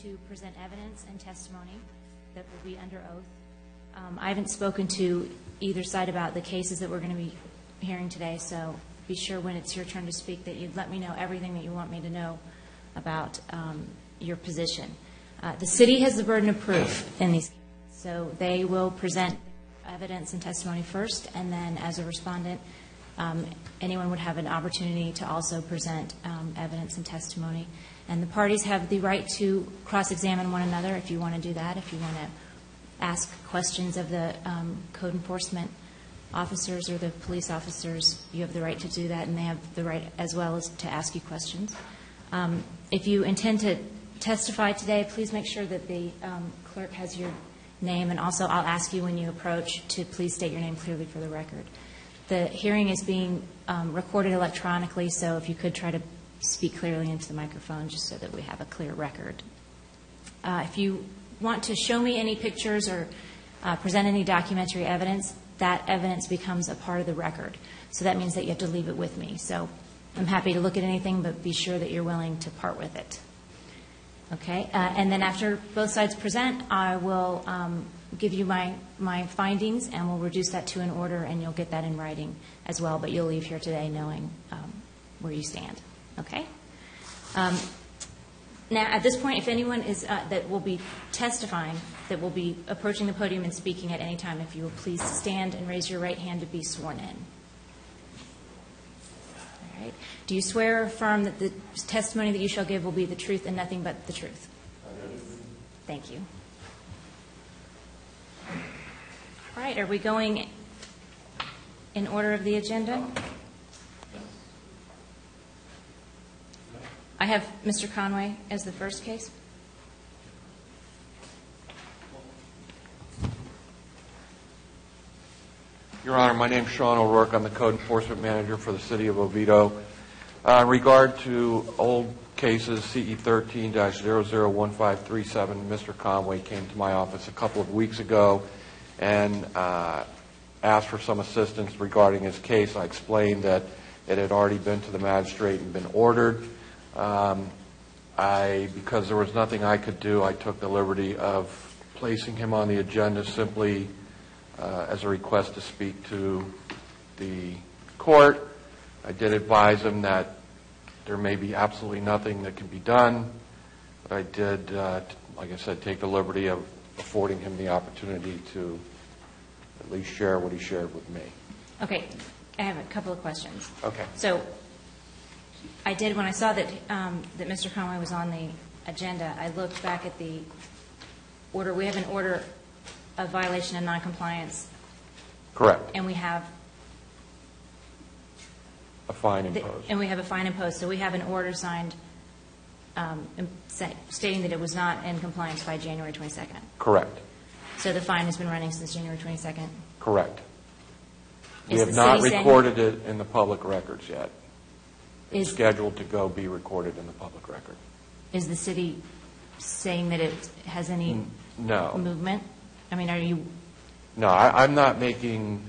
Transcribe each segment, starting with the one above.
to present evidence and testimony that will be under oath. I haven't spoken to either side about the cases that we're going to be hearing today, so be sure when it's your turn to speak that you let me know everything that you want me to know about your position. The city has the burden of proof in these cases, so they will present evidence and testimony first, and then as a respondent, anyone would have an opportunity to also present evidence and testimony. And the parties have the right to cross-examine one another if you want to do that, if you want to ask questions of the code enforcement officers or the police officers. You have the right to do that, and they have the right as well as to ask you questions. If you intend to testify today, please make sure that the clerk has your name, and also I'll ask you when you approach to please state your name clearly for the record. The hearing is being recorded electronically, so if you could try to speak clearly into the microphone just so that we have a clear record. If you want to show me any pictures or present any documentary evidence, that evidence becomes a part of the record. So that means that you have to leave it with me. So I'm happy to look at anything, but be sure that you're willing to part with it. Okay? And then after both sides present, I will give you my findings, and we'll reduce that to an order, and you'll get that in writing as well. But you'll leave here today knowing where you stand. Okay? Now, at this point, if anyone is that will be testifying, that will be approaching the podium and speaking at any time, if you will please stand and raise your right hand to be sworn in. All right. Do you swear or affirm that the testimony that you shall give will be the truth and nothing but the truth? Thank you. All right. Are we going in order of the agenda? I have Mr. Conway as the first case. Your Honor, my name is Sean O'Rourke. I'm the Code Enforcement Manager for the City of Oviedo. In regard to old cases, CE 13-001537, Mr. Conway came to my office a couple of weeks ago and asked for some assistance regarding his case. I explained that it had already been to the magistrate and been ordered. Because there was nothing I could do, I took the liberty of placing him on the agenda simply as a request to speak to the court. I did advise him that there may be absolutely nothing that can be done, but I did, like I said, take the liberty of affording him the opportunity to at least share what he shared with me. Okay. I have a couple of questions. Okay. So I did, when I saw that that Mr. Conway was on the agenda, I looked back at the order. We have an order of violation and noncompliance. Correct. And we have a fine imposed. And we have a fine imposed. So we have an order signed stating that it was not in compliance by January 22nd. Correct. So the fine has been running since January 22nd? Correct. We have not recorded it in the public records yet. It's scheduled to be recorded in the public record. Is the city saying that it has any movement? I mean, are you? No, I'm not making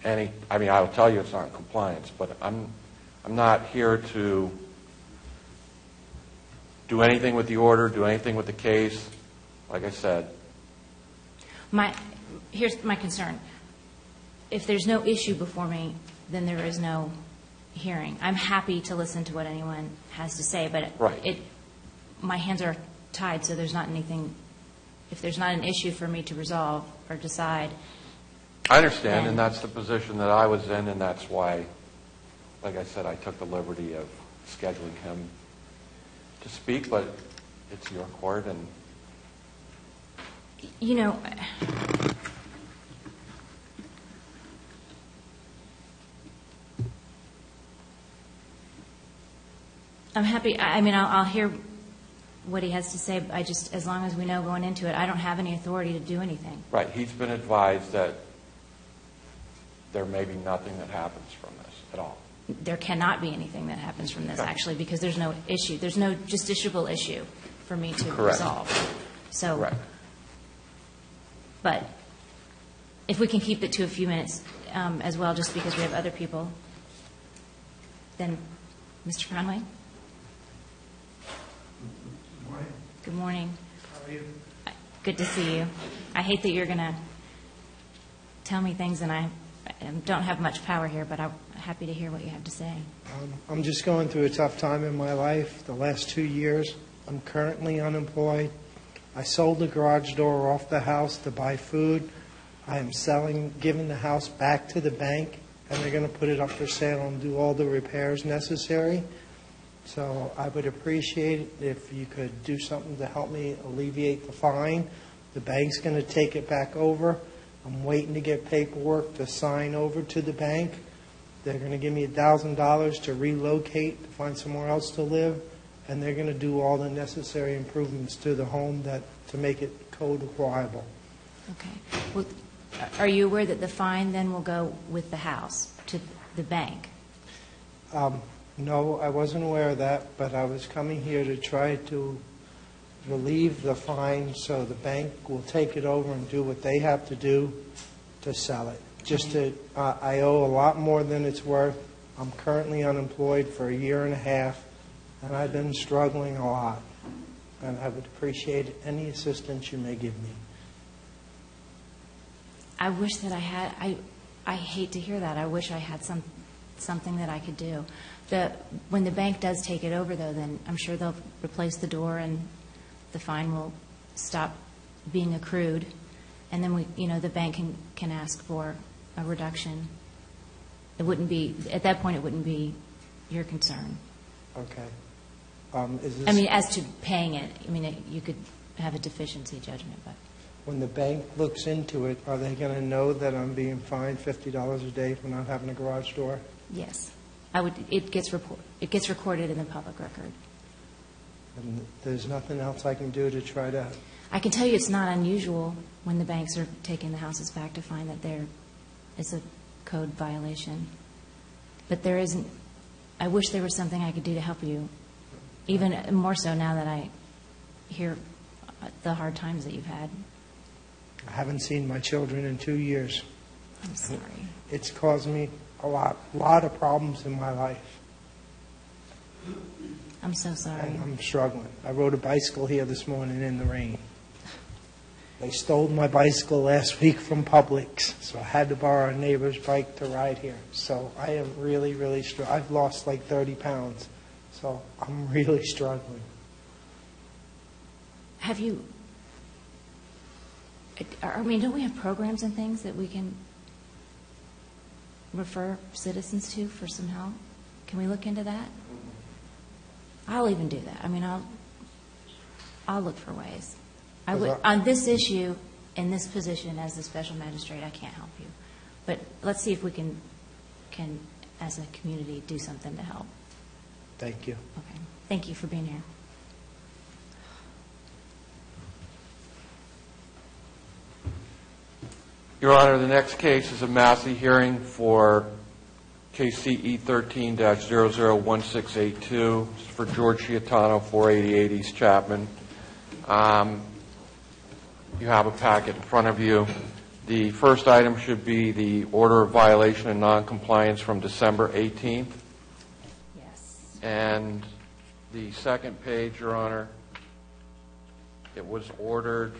any. I mean, I'll tell you it's not in compliance, but I'm not here to do anything with the order, do anything with the case. Like I said. Here's my concern. If there's no issue before me, then there is no hearing. I'm happy to listen to what anyone has to say, but my hands are tied, so there's not anything. If there's not an issue for me to resolve or decide. I understand, and that's the position that I was in, and that's why, like I said, I took the liberty of scheduling him to speak, but it's your court, and you know, I'm happy. I mean, I'll hear what he has to say. I just, as long as we know going into it, I don't have any authority to do anything. Right. He's been advised that there may be nothing that happens from this at all. There cannot be anything that happens from this, actually, because there's no issue. There's no justiciable issue for me to resolve. So, correct. But if we can keep it to a few minutes as well, just because we have other people, then Mr. Conway? Good morning. How are you? Good to see you. I hate that you're going to tell me things, and I don't have much power here, but I'm happy to hear what you have to say. I'm just going through a tough time in my life. The last 2 years, I'm currently unemployed. I sold the garage door off the house to buy food. I am giving the house back to the bank, and they're going to put it up for sale and do all the repairs necessary. So I would appreciate it if you could do something to help me alleviate the fine. The bank's going to take it back over. I'm waiting to get paperwork to sign over to the bank. They're going to give me $1,000 to relocate, to find somewhere else to live, and they're going to do all the necessary improvements to the home to make it code acquirable. Okay. Well, are you aware that the fine then will go with the house to the bank? No, I wasn't aware of that, but I was coming here to try to relieve the fine so the bank will take it over and do what they have to do to sell it. I owe a lot more than it's worth. I'm currently unemployed for 1.5 years, and I've been struggling a lot. And I would appreciate any assistance you may give me. I wish that I had. I hate to hear that. I wish I had something that I could do. When the bank does take it over, though, then I'm sure they'll replace the door and the fine will stop being accrued, and then the bank can ask for a reduction. It wouldn't be at that point. It wouldn't be your concern. Okay. I mean, as to paying it, I mean, you could have a deficiency judgment, but when the bank looks into it, are they going to know that I'm being fined $50 a day for not having a garage door? yes, I would. It gets recorded in the public record. And there's nothing else I can do to try to... I can tell you it's not unusual when the banks are taking the houses back to find that it's a code violation. But there isn't. I wish there was something I could do to help you, even more so now that I hear the hard times that you've had. I haven't seen my children in 2 years. I'm sorry. It's caused me a lot of problems in my life. I'm so sorry. And I'm struggling. I rode a bicycle here this morning in the rain. They stole my bicycle last week from Publix, so I had to borrow a neighbor's bike to ride here. So I am really, really struggling. I've lost like 30 pounds, so I'm really struggling. Have you, I mean, don't we have programs and things that we can refer citizens to for some help? Can we look into that? I'll even do that. I mean, I'll look for ways. I would, on this issue, in this position as the special magistrate, I can't help you. But let's see if we can as a community, do something to help. Thank you. Okay. Thank you for being here. Your Honor, the next case is a Massey hearing for KCE 13-001682 for George Chiatano, 488 East Chapman. You have a packet in front of you. The first item should be the order of violation and noncompliance from December 18th. Yes. And the second page, Your Honor, it was ordered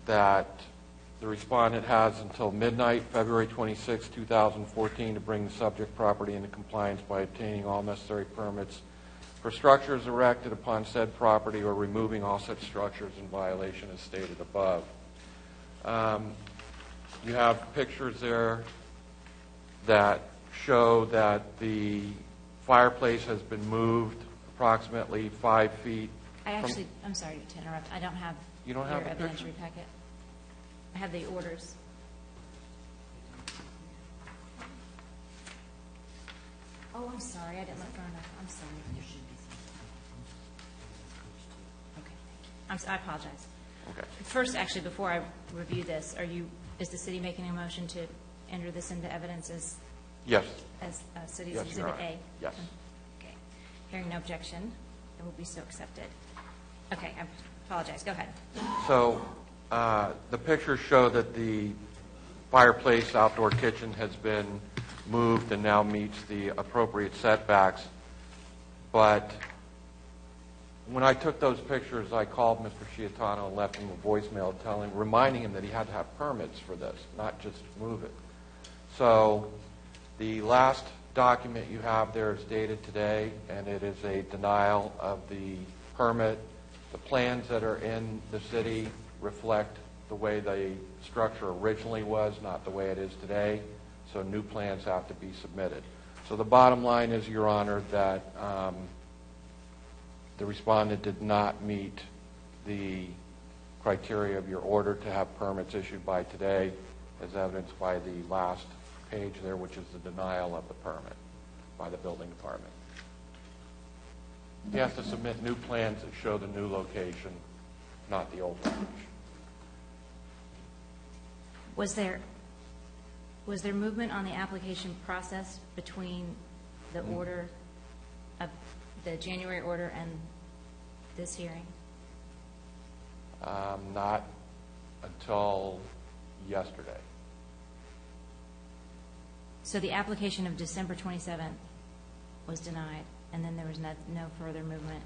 that the respondent has until midnight, February 26, 2014, to bring the subject property into compliance by obtaining all necessary permits for structures erected upon said property or removing all such structures in violation as stated above. You have pictures there that show that the fireplace has been moved approximately 5 feet. I'm sorry to interrupt. I don't have You don't your have the picture? evidentiary packet. I have the orders. Oh, I'm sorry. I didn't look far enough. I'm sorry. Okay. I apologize. Okay. First, actually, before I review this, is the city making a motion to enter this into evidence as Yes. City's Yes, Your Exhibit Honor. A? Yes. Okay. Hearing no objection, it will be so accepted. Okay. I apologize. Go ahead. So the pictures show that the fireplace outdoor kitchen has been moved and now meets the appropriate setbacks. But when I took those pictures, I called Mr. Sciatano and left him a voicemail reminding him that he had to have permits for this, not just move it. So the last document you have there is dated today, and it is a denial of the permit. The plans that are in the city reflect the way the structure originally was, not the way it is today. So new plans have to be submitted. So the bottom line is, Your Honor, that the respondent did not meet the criteria of your order to have permits issued by today, as evidenced by the last page there, which is the denial of the permit by the building department. He has to submit new plans that show the new location, not the old location. Was there movement on the application process between the order of the January order and this hearing? Not until yesterday. So the application of December 27th was denied, and then there was no further movement?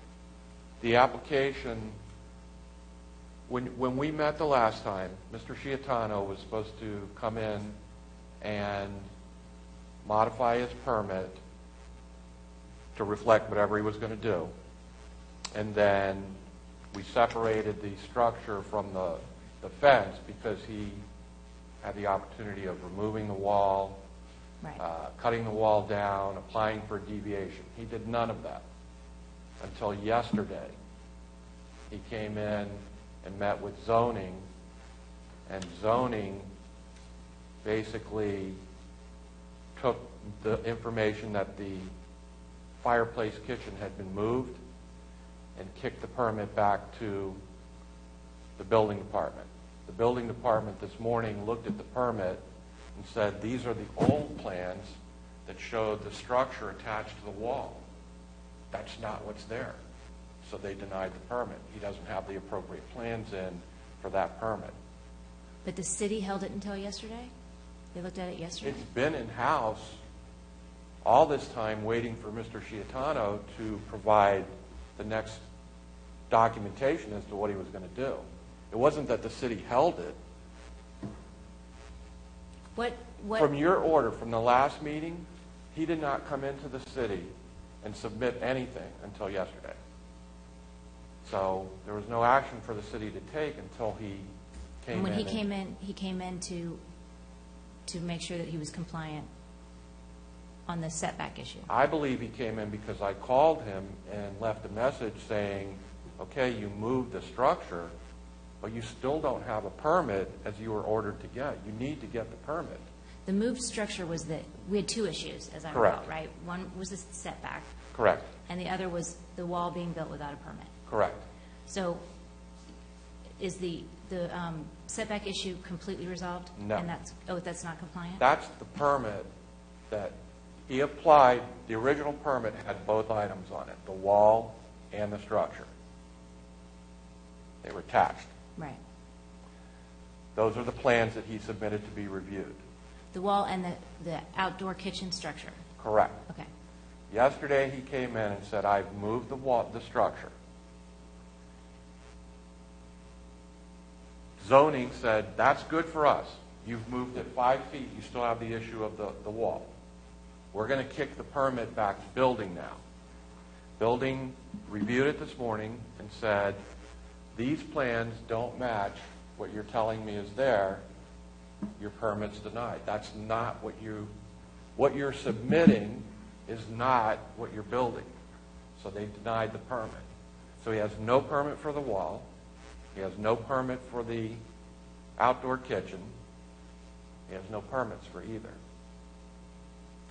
The application, when we met the last time, Mr. Sciatano was supposed to come in and modify his permit to reflect whatever he was going to do. And then we separated the structure from the fence because he had the opportunity of removing the wall, Right. Cutting the wall down, applying for a deviation. He did none of that until yesterday. He came in and met with zoning, and zoning basically took the information that the fireplace kitchen had been moved and kicked the permit back to the building department. The building department this morning looked at the permit and said, these are the old plans that showed the structure attached to the wall. That's not what's there. So they denied the permit. He doesn't have the appropriate plans in for that permit. But the city held it until yesterday? They looked at it yesterday? It's been in-house all this time waiting for Mr. Sciatano to provide the next documentation as to what he was going to do. It wasn't that the city held it. What? From your order from the last meeting, he did not come into the city and submit anything until yesterday. So there was no action for the city to take until he came in. When he came in to make sure that he was compliant on the setback issue. I believe he came in because I called him and left a message saying, okay, you moved the structure, but you still don't have a permit as you were ordered to get. You need to get the permit. The moved structure was that we had two issues, as I Correct. recall, right? One was the setback. Correct. And the other was the wall being built without a permit. Correct. So is the setback issue completely resolved? No. And that's not compliant? That's the permit that he applied. The original permit had both items on it, the wall and the structure. They were attached. Right. Those are the plans that he submitted to be reviewed. The wall and the outdoor kitchen structure? Correct. Okay. Yesterday he came in and said, I've moved the structure. Zoning said, that's good for us. You've moved it 5 feet. You still have the issue of the wall. We're going to kick the permit back to building now. Building reviewed it this morning and said, these plans don't match what you're telling me is there. Your permit's denied. That's not what you're submitting is not what you're building. So they denied the permit. So he has no permit for the wall. He has no permit for the outdoor kitchen. He has no permits for either.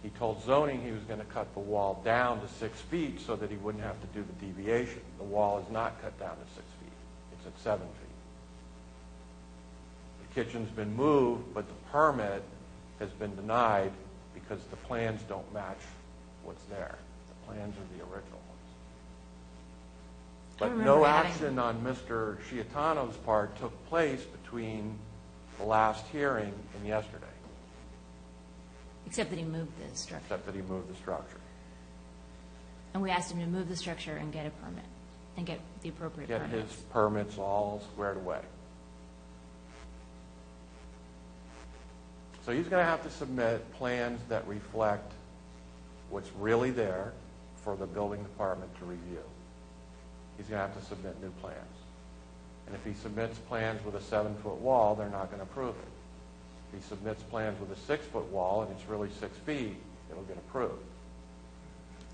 He told zoning he was going to cut the wall down to 6 feet so that he wouldn't have to do the deviation. The wall is not cut down to 6 feet. It's at 7 feet. The kitchen's been moved, but the permit has been denied because the plans don't match what's there. The plans are the original ones. But no action on Mr. Sciatano's part took place between the last hearing and yesterday. Except that he moved the structure. Except that he moved the structure. And we asked him to move the structure and get a permit. and get the appropriate get his permits. permits all squared away. So he's going to have to submit plans that reflect what's really there for the building department to review. He's going to have to submit new plans. And if he submits plans with a 7-foot wall, they're not going to approve it. If he submits plans with a 6-foot wall and it's really 6 feet, it'll get approved.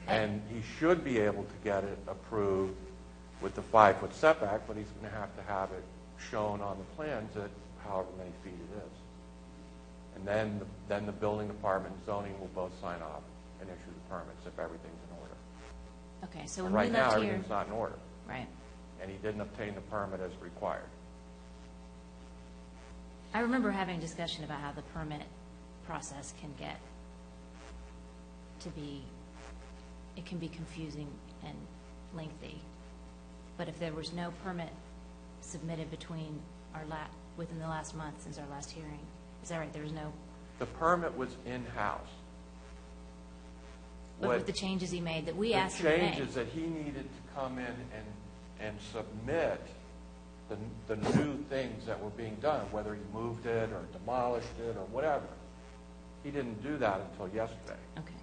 And he should be able to get it approved with the 5-foot setback, but he's going to have it shown on the plans at however many feet it is. And then the building department and zoning will both sign off and issue the permits if everything's in order. Okay, so And when right we now, left here, everything's not in order, right. and he didn't obtain the permit as required. I remember having a discussion about how the permit process can get to be, it can be confusing and lengthy. But if there was no permit submitted between within the last month since our last hearing, is that right? There was no, The permit was in-house. but with the changes he made that we asked him to The make. changes that he needed to come in and submit the new things that were being done, whether he moved it or demolished it or whatever. He didn't do that until yesterday. Okay.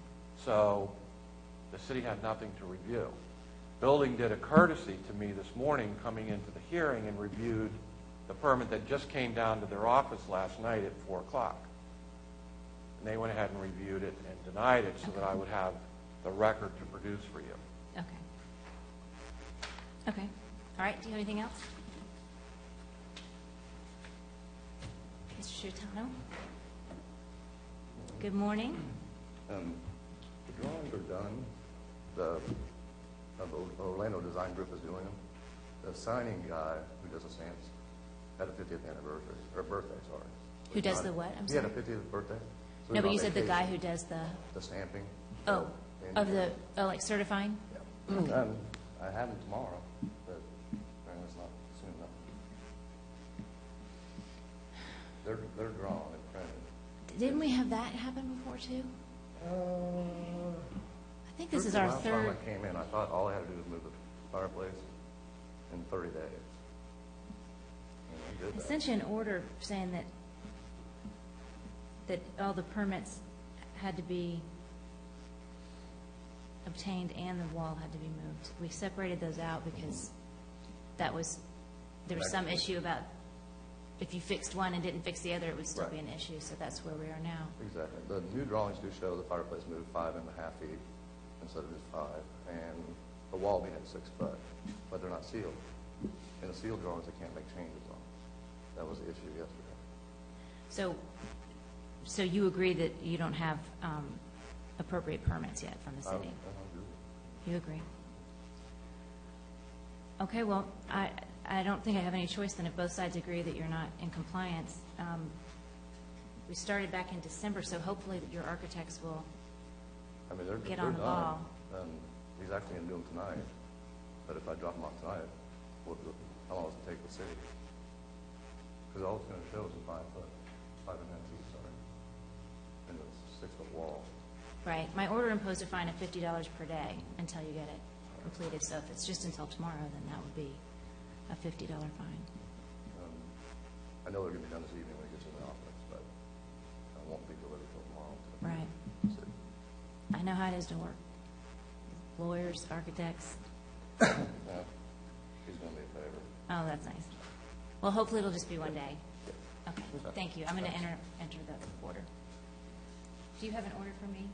So the city had nothing to review. Building did a courtesy to me this morning coming into the hearing and reviewed the permit that just came down to their office last night at 4 o'clock. And they went ahead and reviewed it and denied it so that I would have the record to produce for you. Okay. Okay. All right, do you have anything else? Mr. Shutano? Good morning. The drawings are done. The Orlando Design Group is doing them. The signing guy who does the stamps had a 50th anniversary, or birthday, sorry. Who does the what? I'm He had sorry. a 50th birthday. So No, he's but on you said the guy vacation. who does the, The stamping. oh, like certifying? Yeah. I have him tomorrow, but apparently it's not soon enough. They're drawn and printed. Didn't we have that happen before, too? I think this is our Last third. time I came in, I thought all I had to do was move the fireplace in 30 days. And we did I that. sent you an order saying that all the permits had to be obtained and the wall had to be moved. We separated those out because there was some issue about if you fixed one and didn't fix the other, it would still be an issue, so that's where we are now. Exactly. The new drawings do show the fireplace moved 5.5 feet instead of just 5, and the wall being at 6 foot, but they're not sealed. In the sealed drawings, they can't make changes on. That was the issue yesterday. So you agree that you don't have appropriate permits yet from the city? I agree. You agree? Okay, well, I don't think I have any choice then if both sides agree that you're not in compliance. We started back in December, so hopefully that your architects will I mean, they're get on the done. ball. He's actually going to do them tonight, but if I drop them off tonight, how long does it take the city? Because all it's going to show is a 5 foot, 5.5 feet, sorry, and it's a 6 foot wall. Right. My order imposed a fine of $50 per day until you get it completed. So if it's just until tomorrow, then that would be a $50 fine. I know they're going to be done this evening when it gets in the office, but I won't be delivered till tomorrow. Right. So, I know how it is to work. Lawyers, architects. yeah, he's going to be a favor. Oh, that's nice. Well, hopefully it'll just be one day. Okay, thank you. I'm going to enter the order. Do you have an order for me?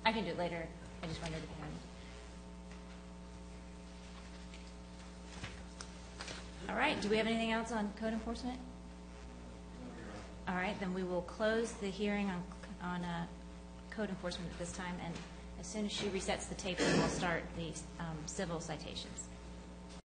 I can do it later. I just wondered if you had it. All right, do we have anything else on code enforcement? All right, then we will close the hearing on code enforcement at this time, and as soon as she resets the tape, then we'll start the civil citations.